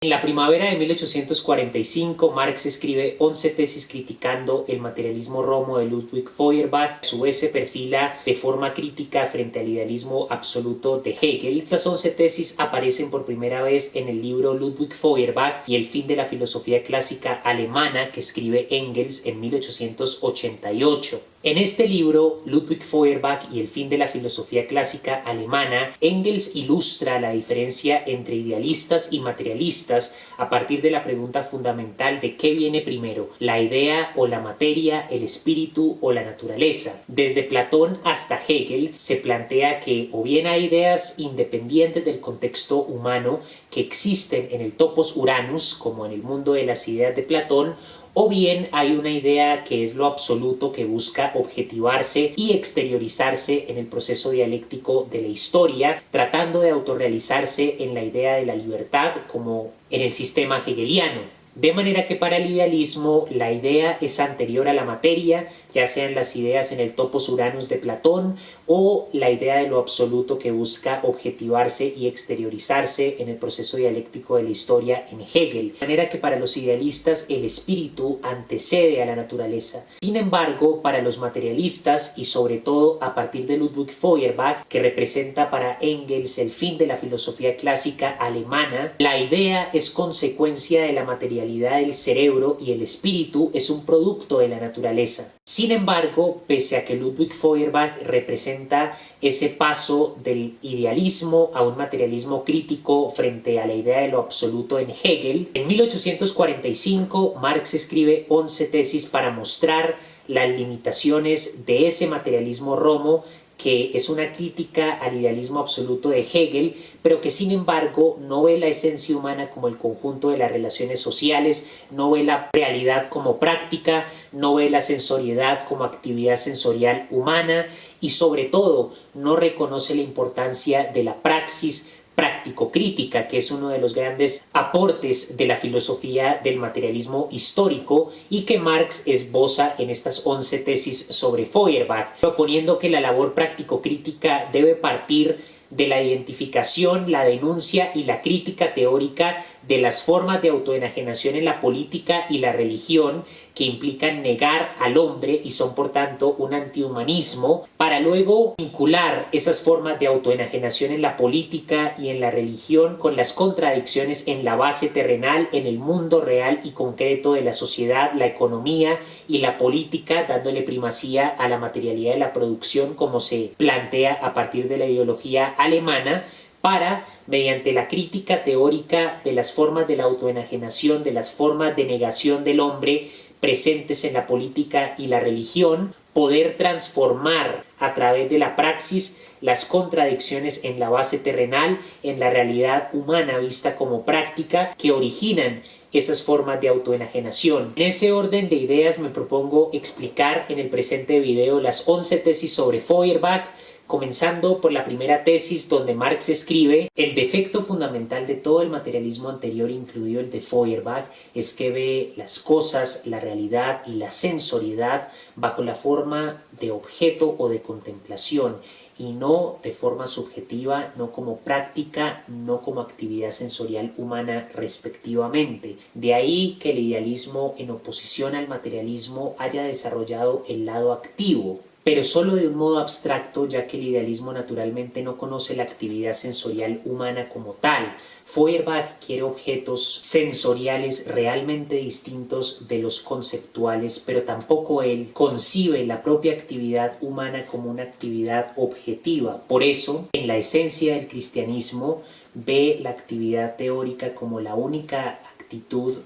En la primavera de 1845, Marx escribe 11 tesis criticando el materialismo romo de Ludwig Feuerbach. A su vez se perfila de forma crítica frente al idealismo absoluto de Hegel. Estas 11 tesis aparecen por primera vez en el libro Ludwig Feuerbach y el fin de la filosofía clásica alemana, que escribe Engels en 1888. En este libro, Ludwig Feuerbach y el fin de la filosofía clásica alemana, Engels ilustra la diferencia entre idealistas y materialistas a partir de la pregunta fundamental de qué viene primero, la idea o la materia, el espíritu o la naturaleza. Desde Platón hasta Hegel se plantea que o bien hay ideas independientes del contexto humano que existen en el topos Uranus, como en el mundo de las ideas de Platón, o bien hay una idea que es lo absoluto, que busca objetivarse y exteriorizarse en el proceso dialéctico de la historia, tratando de autorrealizarse en la idea de la libertad, como en el sistema hegeliano. De manera que para el idealismo la idea es anterior a la materia, ya sean las ideas en el topos Uranus de Platón o la idea de lo absoluto que busca objetivarse y exteriorizarse en el proceso dialéctico de la historia en Hegel. De manera que para los idealistas el espíritu antecede a la naturaleza. Sin embargo, para los materialistas, y sobre todo a partir de Ludwig Feuerbach, que representa para Engels el fin de la filosofía clásica alemana, la idea es consecuencia de la materialidad del cerebro y el espíritu es un producto de la naturaleza. Sin embargo, pese a que Ludwig Feuerbach representa ese paso del idealismo a un materialismo crítico frente a la idea de lo absoluto en Hegel, en 1845 Marx escribe 11 tesis para mostrar las limitaciones de ese materialismo romo, que es una crítica al idealismo absoluto de Hegel, pero que sin embargo no ve la esencia humana como el conjunto de las relaciones sociales, no ve la realidad como práctica, no ve la sensoriedad como actividad sensorial humana y sobre todo no reconoce la importancia de la praxis práctico-crítica, que es uno de los grandes aportes de la filosofía del materialismo histórico y que Marx esboza en estas 11 tesis sobre Feuerbach, proponiendo que la labor práctico-crítica debe partir de la identificación, la denuncia y la crítica teórica de las formas de autoenajenación en la política y la religión que implican negar al hombre y son por tanto un antihumanismo, para luego vincular esas formas de autoenajenación en la política y en la religión con las contradicciones en la base terrenal, en el mundo real y concreto de la sociedad, la economía y la política, dándole primacía a la materialidad de la producción como se plantea a partir de la ideología alemana, para, mediante la crítica teórica de las formas de la autoenajenación, de las formas de negación del hombre presentes en la política y la religión, poder transformar a través de la praxis las contradicciones en la base terrenal, en la realidad humana vista como práctica, que originan esas formas de autoenajenación. En ese orden de ideas me propongo explicar en el presente video las 11 tesis sobre Feuerbach, comenzando por la primera tesis donde Marx escribe: el defecto fundamental de todo el materialismo anterior, incluido el de Feuerbach, es que ve las cosas, la realidad y la sensoriedad bajo la forma de objeto o de contemplación y no de forma subjetiva, no como práctica, no como actividad sensorial humana respectivamente. De ahí que el idealismo, en oposición al materialismo, haya desarrollado el lado activo, pero solo de un modo abstracto, ya que el idealismo naturalmente no conoce la actividad sensorial humana como tal. Feuerbach quiere objetos sensoriales realmente distintos de los conceptuales, pero tampoco él concibe la propia actividad humana como una actividad objetiva. Por eso, en la esencia del cristianismo, ve la actividad teórica como la única actitud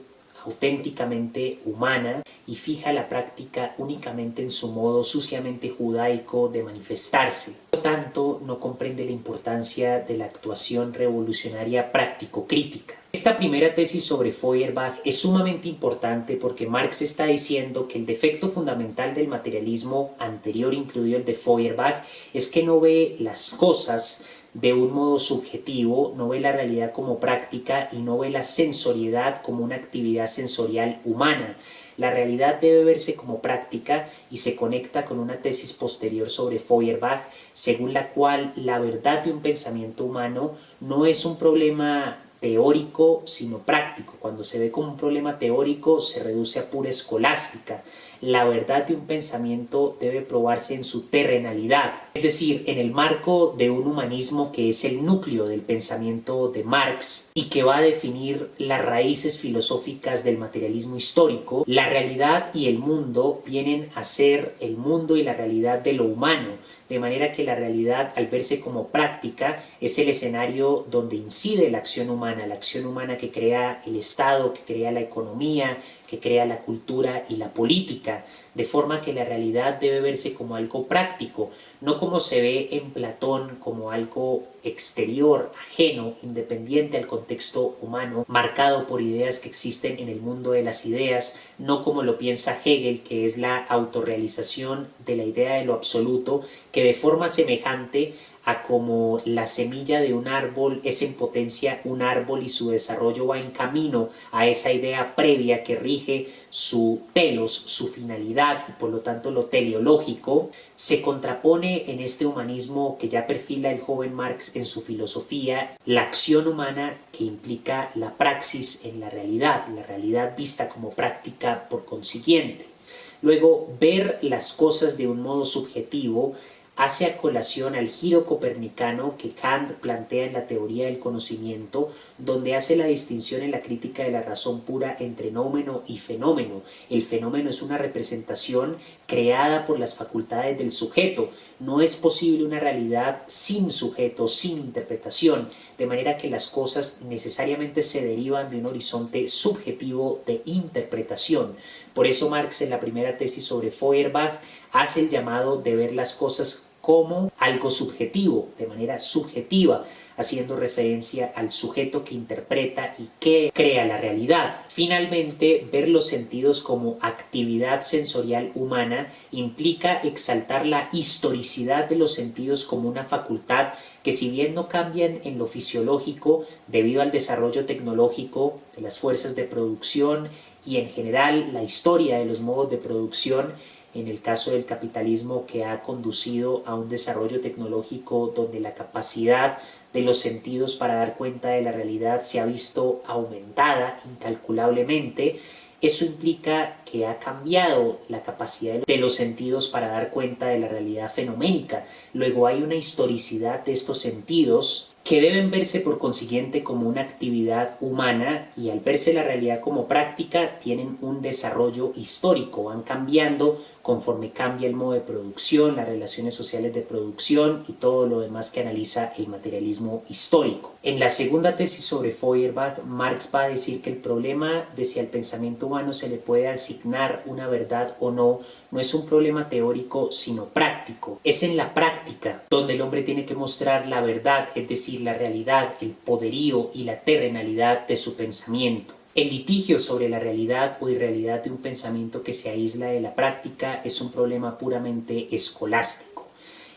auténticamente humana y fija la práctica únicamente en su modo suciamente judaico de manifestarse. Por lo tanto, no comprende la importancia de la actuación revolucionaria práctico-crítica. Esta primera tesis sobre Feuerbach es sumamente importante porque Marx está diciendo que el defecto fundamental del materialismo anterior, incluido el de Feuerbach, es que no ve las cosas de un modo subjetivo, no ve la realidad como práctica y no ve la sensoriedad como una actividad sensorial humana. La realidad debe verse como práctica y se conecta con una tesis posterior sobre Feuerbach, según la cual la verdad de un pensamiento humano no es un problema teórico sino práctico. Cuando se ve como un problema teórico se reduce a pura escolástica. La verdad de un pensamiento debe probarse en su terrenalidad, es decir, en el marco de un humanismo que es el núcleo del pensamiento de Marx y que va a definir las raíces filosóficas del materialismo histórico. La realidad y el mundo vienen a ser el mundo y la realidad de lo humano, de manera que la realidad, al verse como práctica, es el escenario donde incide la acción humana que crea el Estado, que crea la economía, que crea la cultura y la política, de forma que la realidad debe verse como algo práctico, no como se ve en Platón, como algo exterior, ajeno, independiente al contexto humano, marcado por ideas que existen en el mundo de las ideas, no como lo piensa Hegel, que es la autorrealización de la idea de lo absoluto, que de forma semejante a como la semilla de un árbol es en potencia un árbol y su desarrollo va en camino a esa idea previa que rige su telos, su finalidad y por lo tanto lo teleológico, se contrapone en este humanismo que ya perfila el joven Marx en su filosofía la acción humana que implica la praxis en la realidad vista como práctica por consiguiente. Luego, ver las cosas de un modo subjetivo hace a colación al giro copernicano que Kant plantea en la teoría del conocimiento, donde hace la distinción en la crítica de la razón pura entre nómeno y fenómeno. El fenómeno es una representación creada por las facultades del sujeto. No es posible una realidad sin sujeto, sin interpretación, de manera que las cosas necesariamente se derivan de un horizonte subjetivo de interpretación. Por eso Marx, en la primera tesis sobre Feuerbach, hace el llamado de ver las cosas como algo subjetivo, de manera subjetiva, haciendo referencia al sujeto que interpreta y que crea la realidad. Finalmente, ver los sentidos como actividad sensorial humana implica exaltar la historicidad de los sentidos como una facultad que, si bien no cambian en lo fisiológico debido al desarrollo tecnológico de las fuerzas de producción y en general la historia de los modos de producción, en el caso del capitalismo que ha conducido a un desarrollo tecnológico donde la capacidad de los sentidos para dar cuenta de la realidad se ha visto aumentada incalculablemente, eso implica que ha cambiado la capacidad de los sentidos para dar cuenta de la realidad fenoménica. Luego hay una historicidad de estos sentidos que deben verse por consiguiente como una actividad humana y al verse la realidad como práctica tienen un desarrollo histórico, van cambiando conforme cambia el modo de producción, las relaciones sociales de producción y todo lo demás que analiza el materialismo histórico. En la segunda tesis sobre Feuerbach, Marx va a decir que el problema de si al pensamiento humano se le puede asignar una verdad o no, no es un problema teórico sino práctico. Es en la práctica donde el hombre tiene que mostrar la verdad, es decir, la realidad, el poderío y la terrenalidad de su pensamiento. El litigio sobre la realidad o irrealidad de un pensamiento que se aísla de la práctica es un problema puramente escolástico.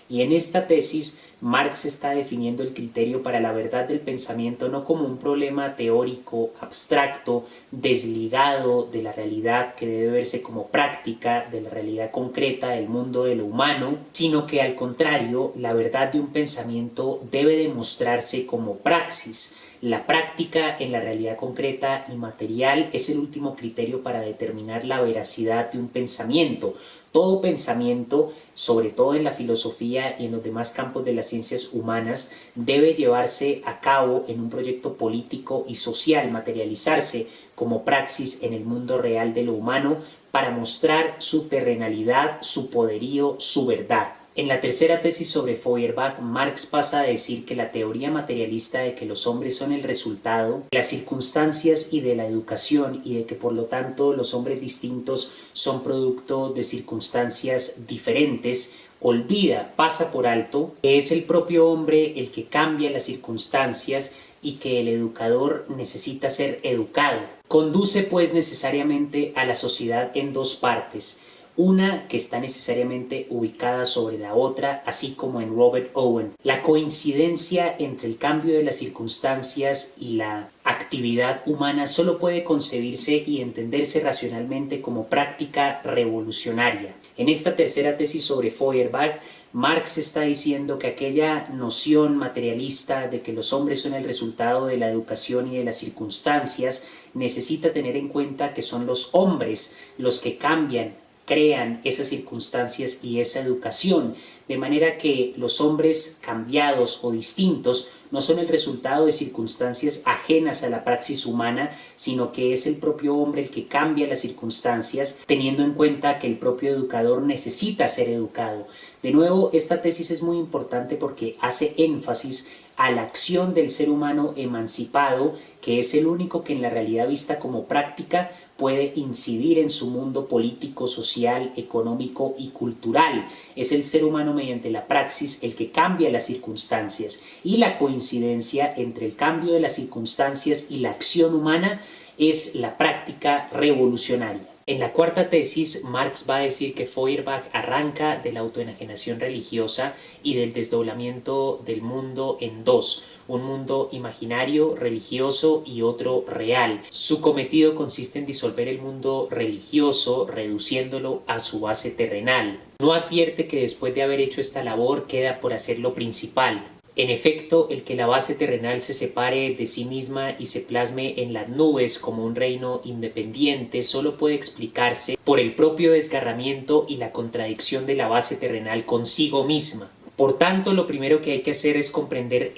Y en esta tesis, Marx está definiendo el criterio para la verdad del pensamiento no como un problema teórico, abstracto, desligado de la realidad que debe verse como práctica, de la realidad concreta del mundo de lo humano, sino que al contrario, la verdad de un pensamiento debe demostrarse como praxis. La práctica en la realidad concreta y material es el último criterio para determinar la veracidad de un pensamiento. Todo pensamiento, sobre todo en la filosofía y en los demás campos de las ciencias humanas, debe llevarse a cabo en un proyecto político y social, materializarse como praxis en el mundo real de lo humano para mostrar su terrenalidad, su poderío, su verdad. En la tercera tesis sobre Feuerbach, Marx pasa a decir que la teoría materialista de que los hombres son el resultado de las circunstancias y de la educación y de que por lo tanto los hombres distintos son producto de circunstancias diferentes, olvida, pasa por alto, que es el propio hombre el que cambia las circunstancias y que el educador necesita ser educado. Conduce pues necesariamente a la sociedad en dos partes. Una que está necesariamente ubicada sobre la otra, así como en Robert Owen. La coincidencia entre el cambio de las circunstancias y la actividad humana solo puede concebirse y entenderse racionalmente como práctica revolucionaria. En esta tercera tesis sobre Feuerbach, Marx está diciendo que aquella noción materialista de que los hombres son el resultado de la educación y de las circunstancias necesita tener en cuenta que son los hombres los que cambian, crean esas circunstancias y esa educación, de manera que los hombres cambiados o distintos no son el resultado de circunstancias ajenas a la praxis humana, sino que es el propio hombre el que cambia las circunstancias, teniendo en cuenta que el propio educador necesita ser educado. De nuevo, esta tesis es muy importante porque hace énfasis a la acción del ser humano emancipado, que es el único que en la realidad vista como práctica puede incidir en su mundo político, social, económico y cultural. Es el ser humano mediante la praxis el que cambia las circunstancias, y la coincidencia entre el cambio de las circunstancias y la acción humana es la práctica revolucionaria. En la cuarta tesis, Marx va a decir que Feuerbach arranca de la autoenajenación religiosa y del desdoblamiento del mundo en dos: un mundo imaginario, religioso, y otro real. Su cometido consiste en disolver el mundo religioso, reduciéndolo a su base terrenal. No advierte que después de haber hecho esta labor queda por hacer lo principal. En efecto, el que la base terrenal se separe de sí misma y se plasme en las nubes como un reino independiente solo puede explicarse por el propio desgarramiento y la contradicción de la base terrenal consigo misma. Por tanto, lo primero que hay que hacer es comprender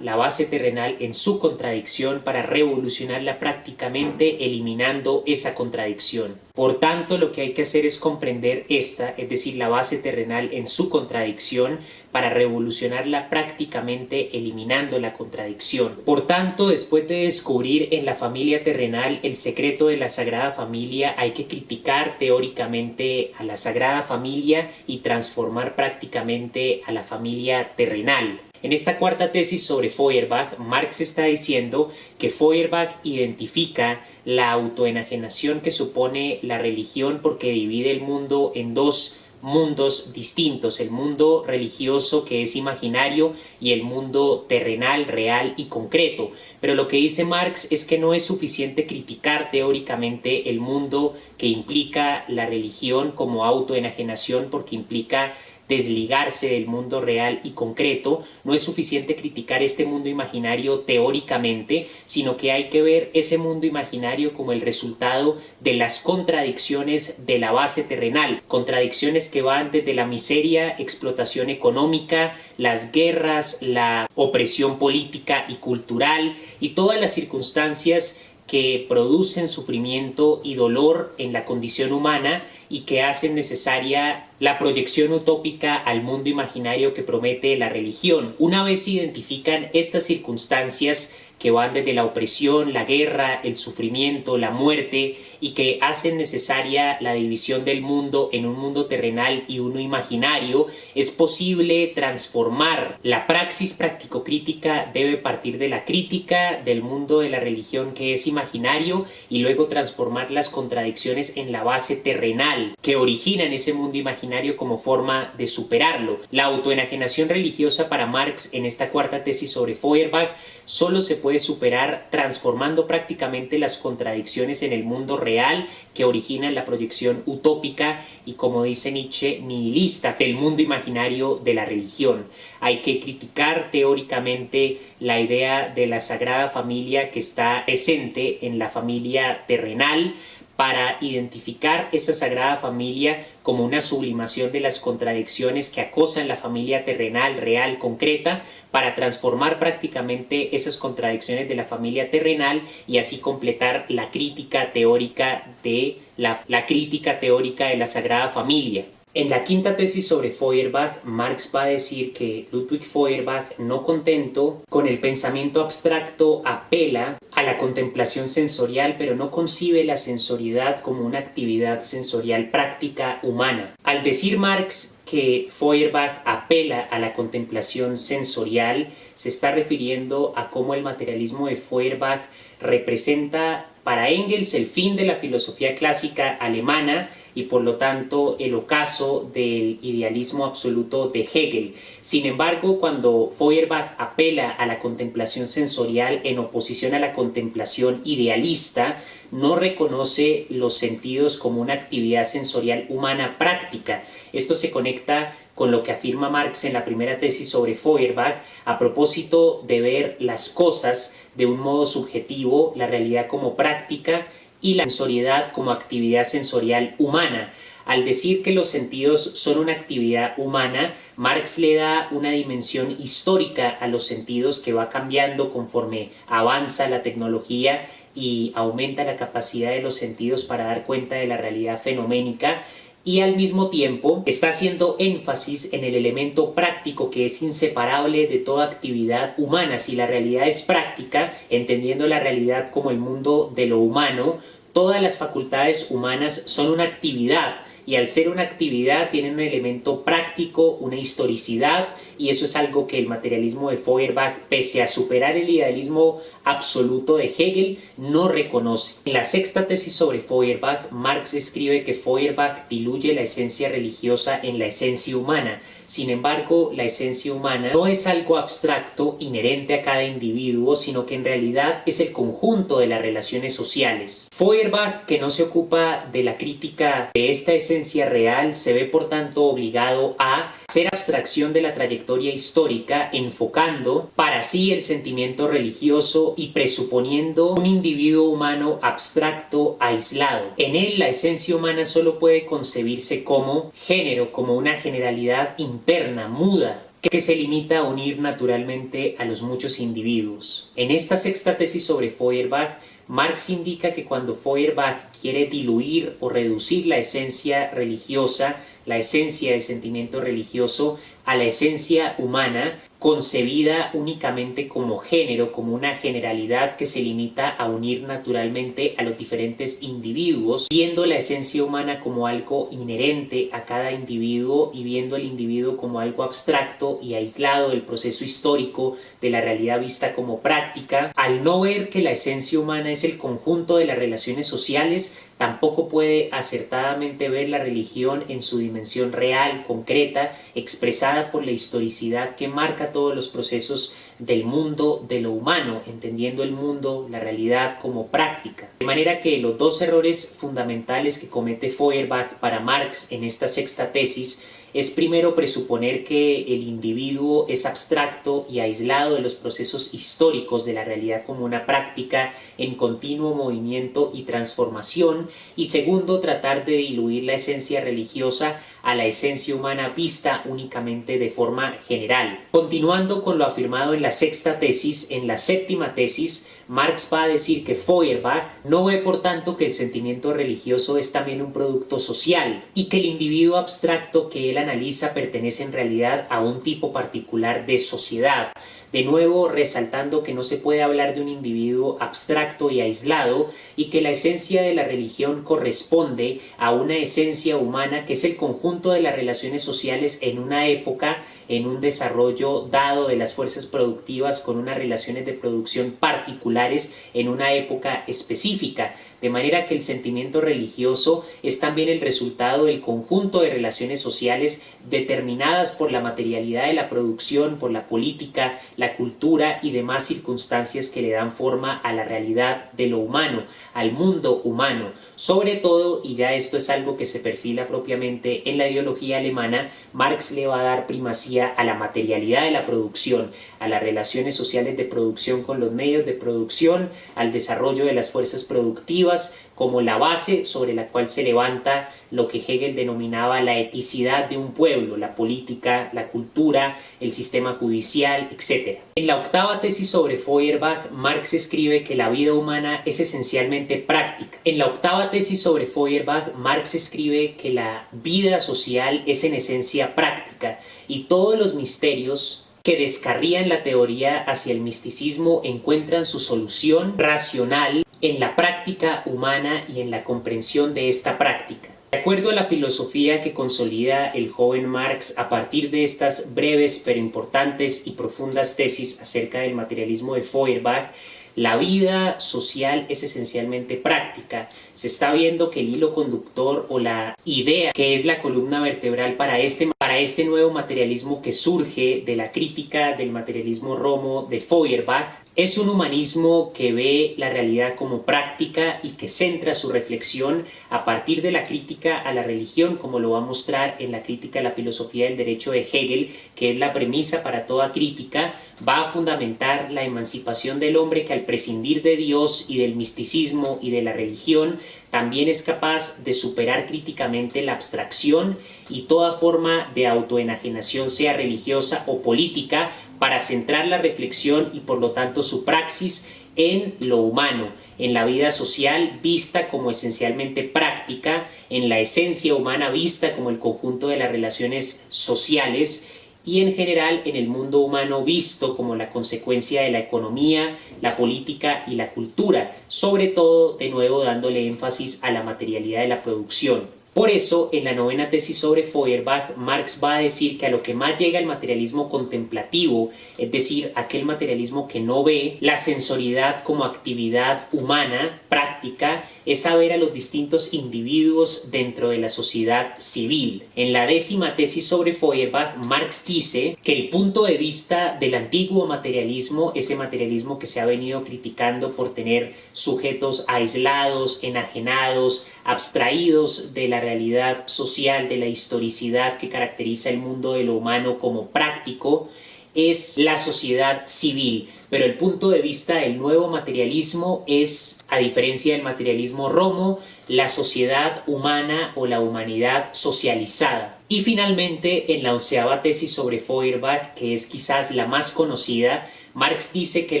la base terrenal, en su contradicción para revolucionarla prácticamente eliminando esa contradicción. Por tanto, lo que hay que hacer es comprender es decir, la base terrenal en su contradicción para revolucionarla prácticamente eliminando la contradicción. Por tanto, después de descubrir en la familia terrenal el secreto de la Sagrada Familia, hay que criticar teóricamente a la Sagrada Familia y transformar prácticamente a la familia terrenal. En esta cuarta tesis sobre Feuerbach, Marx está diciendo que Feuerbach identifica la autoenajenación que supone la religión porque divide el mundo en dos mundos distintos: el mundo religioso, que es imaginario, y el mundo terrenal, real y concreto. Pero lo que dice Marx es que no es suficiente criticar teóricamente el mundo que implica la religión como autoenajenación, porque implica desligarse del mundo real y concreto. No es suficiente criticar este mundo imaginario teóricamente, sino que hay que ver ese mundo imaginario como el resultado de las contradicciones de la base terrenal, contradicciones que van desde la miseria, explotación económica, las guerras, la opresión política y cultural, y todas las circunstancias que producen sufrimiento y dolor en la condición humana y que hacen necesaria la proyección utópica al mundo imaginario que promete la religión. Una vez se identifican estas circunstancias que van desde la opresión, la guerra, el sufrimiento, la muerte, y que hacen necesaria la división del mundo en un mundo terrenal y uno imaginario, es posible transformar. La praxis práctico-crítica debe partir de la crítica del mundo de la religión, que es imaginario, y luego transformar las contradicciones en la base terrenal que originan ese mundo imaginario como forma de superarlo. La autoenajenación religiosa para Marx, en esta cuarta tesis sobre Feuerbach, solo se puede superar transformando prácticamente las contradicciones en el mundo real que originan la proyección utópica y, como dice Nietzsche, nihilista del mundo imaginario de la religión. Hay que criticar teóricamente la idea de la Sagrada Familia que está presente en la familia terrenal, para identificar esa Sagrada Familia como una sublimación de las contradicciones que acosan la familia terrenal, real, concreta, para transformar prácticamente esas contradicciones de la familia terrenal y así completar la crítica teórica de la crítica teórica de la Sagrada Familia. En la quinta tesis sobre Feuerbach, Marx va a decir que Ludwig Feuerbach, no contento con el pensamiento abstracto, apela a la contemplación sensorial, pero no concibe la sensoriedad como una actividad sensorial práctica humana. Al decir Marx que Feuerbach apela a la contemplación sensorial, se está refiriendo a cómo el materialismo de Feuerbach representa para Engels el fin de la filosofía clásica alemana y por lo tanto el ocaso del idealismo absoluto de Hegel. Sin embargo, cuando Feuerbach apela a la contemplación sensorial en oposición a la contemplación idealista, no reconoce los sentidos como una actividad sensorial humana práctica. Esto se conecta con con lo que afirma Marx en la primera tesis sobre Feuerbach a propósito de ver las cosas de un modo subjetivo, la realidad como práctica y la sensoriedad como actividad sensorial humana. Al decir que los sentidos son una actividad humana, Marx le da una dimensión histórica a los sentidos que va cambiando conforme avanza la tecnología y aumenta la capacidad de los sentidos para dar cuenta de la realidad fenoménica, y al mismo tiempo está haciendo énfasis en el elemento práctico que es inseparable de toda actividad humana. Si la realidad es práctica, entendiendo la realidad como el mundo de lo humano, todas las facultades humanas son una actividad, y al ser una actividad tienen un elemento práctico, una historicidad, y eso es algo que el materialismo de Feuerbach, pese a superar el idealismo absoluto de Hegel, no reconoce. En la sexta tesis sobre Feuerbach, Marx escribe que Feuerbach diluye la esencia religiosa en la esencia humana. Sin embargo, la esencia humana no es algo abstracto inherente a cada individuo, sino que en realidad es el conjunto de las relaciones sociales. Feuerbach, que no se ocupa de la crítica de esta esencia real, se ve por tanto obligado a hacer abstracción de la trayectoria histórica, enfocando para sí el sentimiento religioso y presuponiendo un individuo humano abstracto, aislado. En él, la esencia humana solo puede concebirse como género, como una generalidad interna, muda, que se limita a unir naturalmente a los muchos individuos. En esta sexta tesis sobre Feuerbach, Marx indica que cuando Feuerbach quiere diluir o reducir la esencia religiosa, la esencia del sentimiento religioso, a la esencia humana, concebida únicamente como género, como una generalidad que se limita a unir naturalmente a los diferentes individuos, viendo la esencia humana como algo inherente a cada individuo y viendo al individuo como algo abstracto y aislado del proceso histórico de la realidad vista como práctica. Al no ver que la esencia humana es el conjunto de las relaciones sociales, tampoco puede acertadamente ver la religión en su dimensión real, concreta, expresada por la historicidad que marca todos los procesos del mundo de lo humano, entendiendo el mundo, la realidad como práctica. De manera que los dos errores fundamentales que comete Feuerbach para Marx en esta sexta tesis es primero presuponer que el individuo es abstracto y aislado de los procesos históricos de la realidad como una práctica en continuo movimiento y transformación, y segundo, tratar de diluir la esencia religiosa a la esencia humana vista únicamente de forma general. Continuando con lo afirmado en la sexta tesis, en la séptima tesis, Marx va a decir que Feuerbach no ve por tanto que el sentimiento religioso es también un producto social y que el individuo abstracto que él analiza pertenece en realidad a un tipo particular de sociedad. De nuevo, resaltando que no se puede hablar de un individuo abstracto y aislado y que la esencia de la religión corresponde a una esencia humana que es el conjunto de las relaciones sociales en una época, en un desarrollo dado de las fuerzas productivas con unas relaciones de producción particulares en una época específica. De manera que el sentimiento religioso es también el resultado del conjunto de relaciones sociales determinadas por la materialidad de la producción, por la política, la cultura y demás circunstancias que le dan forma a la realidad de lo humano, al mundo humano. Sobre todo, y ya esto es algo que se perfila propiamente en la ideología alemana, Marx le va a dar primacía a la materialidad de la producción, a las relaciones sociales de producción con los medios de producción, al desarrollo de las fuerzas productivas como la base sobre la cual se levanta lo que Hegel denominaba la eticidad de un pueblo, la política, la cultura, el sistema judicial, etc. En la octava tesis sobre Feuerbach, Marx escribe que la vida humana es esencialmente práctica. En la octava tesis sobre Feuerbach, Marx escribe que la vida social es en esencia práctica y todos los misterios que descarrían la teoría hacia el misticismo encuentran su solución racional en la práctica humana y en la comprensión de esta práctica. De acuerdo a la filosofía que consolida el joven Marx a partir de estas breves pero importantes y profundas tesis acerca del materialismo de Feuerbach, la vida social es esencialmente práctica. Se está viendo que el hilo conductor o la idea que es la columna vertebral para este para este nuevo materialismo que surge de la crítica del materialismo romo de Feuerbach. Es un humanismo que ve la realidad como práctica y que centra su reflexión a partir de la crítica a la religión, como lo va a mostrar en la crítica a la filosofía del derecho de Hegel, que es la premisa para toda crítica. Va a fundamentar la emancipación del hombre, que al prescindir de Dios y del misticismo y de la religión, también es capaz de superar críticamente la abstracción y toda forma de autoenajenación, sea religiosa o política, para centrar la reflexión y por lo tanto su praxis en lo humano, en la vida social vista como esencialmente práctica, en la esencia humana vista como el conjunto de las relaciones sociales y en general en el mundo humano visto como la consecuencia de la economía, la política y la cultura, sobre todo de nuevo dándole énfasis a la materialidad de la producción. Por eso, en la novena tesis sobre Feuerbach, Marx va a decir que a lo que más llega el materialismo contemplativo, es decir, aquel materialismo que no ve la sensoriedad como actividad humana, práctica, es saber a los distintos individuos dentro de la sociedad civil. En la décima tesis sobre Feuerbach, Marx dice que el punto de vista del antiguo materialismo, ese materialismo que se ha venido criticando por tener sujetos aislados, enajenados, abstraídos de la realidad social, de la historicidad que caracteriza el mundo de lo humano como práctico, es la sociedad civil. Pero el punto de vista del nuevo materialismo es, a diferencia del materialismo romo, la sociedad humana o la humanidad socializada. Y finalmente, en la 11ª tesis sobre Feuerbach, que es quizás la más conocida, Marx dice que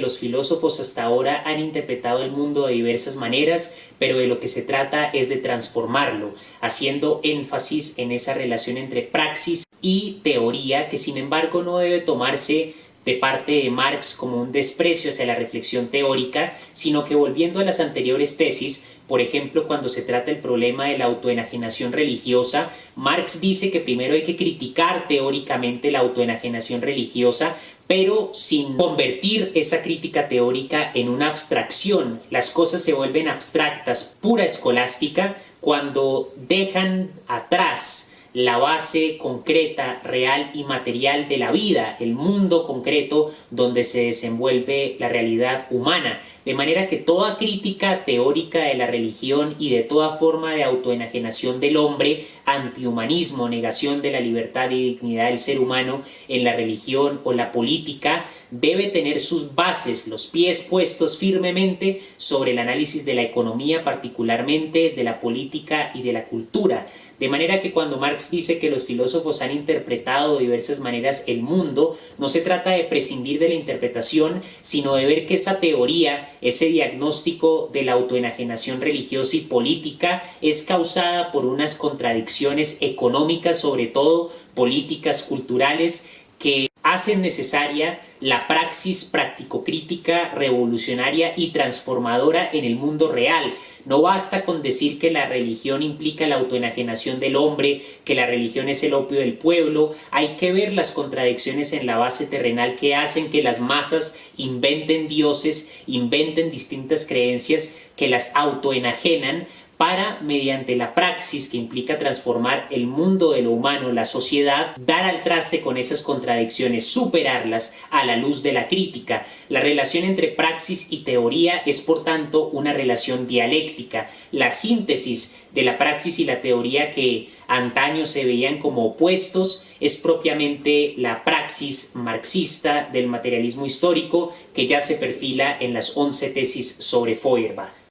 los filósofos hasta ahora han interpretado el mundo de diversas maneras, pero de lo que se trata es de transformarlo, haciendo énfasis en esa relación entre praxis y teoría, que sin embargo no debe tomarse de parte de Marx como un desprecio hacia la reflexión teórica, sino que, volviendo a las anteriores tesis, por ejemplo, cuando se trata el problema de la autoenajenación religiosa, Marx dice que primero hay que criticar teóricamente la autoenajenación religiosa, pero sin convertir esa crítica teórica en una abstracción. Las cosas se vuelven abstractas, pura escolástica, cuando dejan atrás la base concreta, real y material de la vida, el mundo concreto donde se desenvuelve la realidad humana. De manera que toda crítica teórica de la religión y de toda forma de autoenajenación del hombre, antihumanismo, negación de la libertad y dignidad del ser humano en la religión o la política, debe tener sus bases, los pies puestos firmemente sobre el análisis de la economía, particularmente de la política y de la cultura. De manera que cuando Marx dice que los filósofos han interpretado de diversas maneras el mundo, no se trata de prescindir de la interpretación, sino de ver que esa teoría, ese diagnóstico de la autoenajenación religiosa y política, es causada por unas contradicciones económicas, sobre todo políticas, culturales, que hacen necesaria la praxis práctico-crítica, revolucionaria y transformadora en el mundo real. No basta con decir que la religión implica la autoenajenación del hombre, que la religión es el opio del pueblo. Hay que ver las contradicciones en la base terrenal que hacen que las masas inventen dioses, inventen distintas creencias que las autoenajenan, para, mediante la praxis que implica transformar el mundo de lo humano, la sociedad, dar al traste con esas contradicciones, superarlas a la luz de la crítica. La relación entre praxis y teoría es, por tanto, una relación dialéctica. La síntesis de la praxis y la teoría, que antaño se veían como opuestos, es propiamente la praxis marxista del materialismo histórico, que ya se perfila en las 11 tesis sobre Feuerbach.